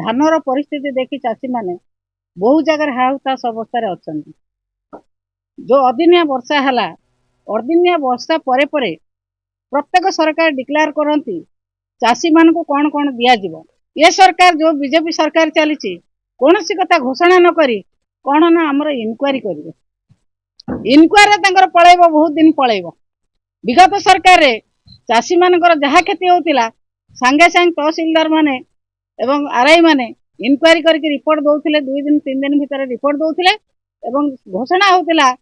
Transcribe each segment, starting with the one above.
धानर परिस्थिति देखी चाषी मैंने बहु जगह हाहुताश अवस्था अच्छा जो अदिनिया वर्षा है अदिनिया वर्षा परे परे प्रत्येक सरकार डिक्लेयर करती चाषी मान को कौन कौन दिज्व ये सरकार जो बीजेपी सरकार चली कौन सी कथा घोषणा न करी कौन ना आमर इनक्वारी करेंगे इनक्वारी पलैब बहुत दिन पलैब विगत सरकार चाषी मानकर जहाँ क्षति होता सांगे सांगे तहसिलदार माने एवं आरआई माने इनक्वारी करके रिपोर्ट दौले 2 दिन 3 दिन भितर रिपोर्ट दौले एवं घोषणा होता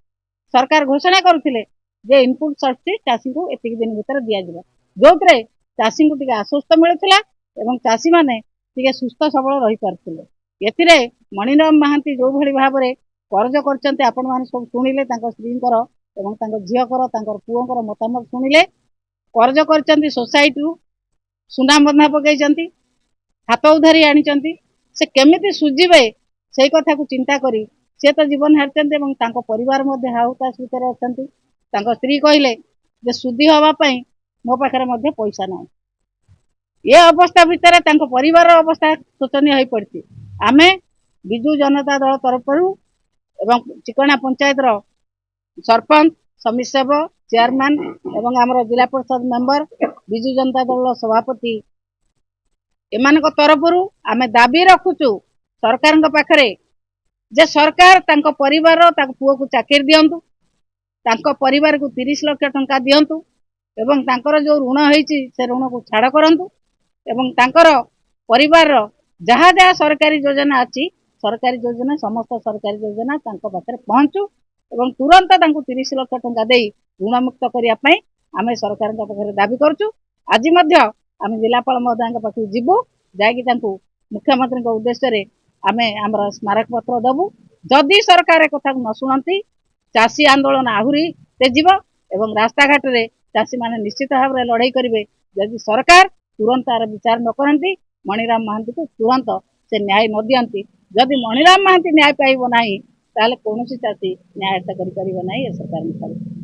सरकार घोषणा करुले जे इनपुट सब्सिडी चाषी को एतिक दिन भितर दिज्व जो चाषी को आश्वस्त मिलूला चाषी मैंने सुस्थ सबल रही पारे एथिरे मणिराम महांती जो भली भाव में कर्ज करते आपण मैंने सब शुणिले स्त्रीकर एवं झीकर पुओं मतामत शुणिले कर्ज कर सोसाइटी सुना बंधा पकई हाथ उधारी आनी से केमिति सुझिबे से कथा को चिंता करी से तो जीवन हारते परिवार हाहुताश भितर अच्छा स्त्री कहले जे सुधी हाँवाई मो पाखे पैसा ना ये अवस्था भितर परिवार अवस्था शोचनीय हो पड़ी आमे विजु जनता दल तरफ एवं चिकना पंचायत सरपंच समिति सेवक चेयरमैन एवं आमर जिला परिषद मेंबर विजु जनता दल सभापति एमान तरफ आमे दाबी रखुचु सरकार पाखरे जे सरकार तांको परिवार पुओ को चाकरी दियंतु तांको परिवार को 30 लाख टंका दियंतु एवं तांकर जो ऋण होईची से ऋण को छाड़ करंतु एवं तांकर परिवार जहाँ जहाँ सरकारी योजना अच्छी सरकारी योजना समस्त सरकारी योजना पाखे पहुँचू एवं तुरंत 30 लाख टंका दे ऋण मुक्त करने आम सरकार पाखे दाबी करुँ आज आम जिलापाल महोदय पाखु जीवु जाकि मुख्यमंत्री उद्देश्य आम आमर स्मारक पत्र दबु जदि सरकार कथा न शुणती चाषी आंदोलन आहरी तेजीव एवं रास्ता घाट रे चाषी माने निश्चित भाव में लड़ाई करेंगे जदि सरकार तुरंत तार विचार न करती मणिराम महांती को तुरंत से न्याय न दियंती जदि मणिराम महांती न्याय पाइब ना ताले कौन चाषी न्याय कर सरकार।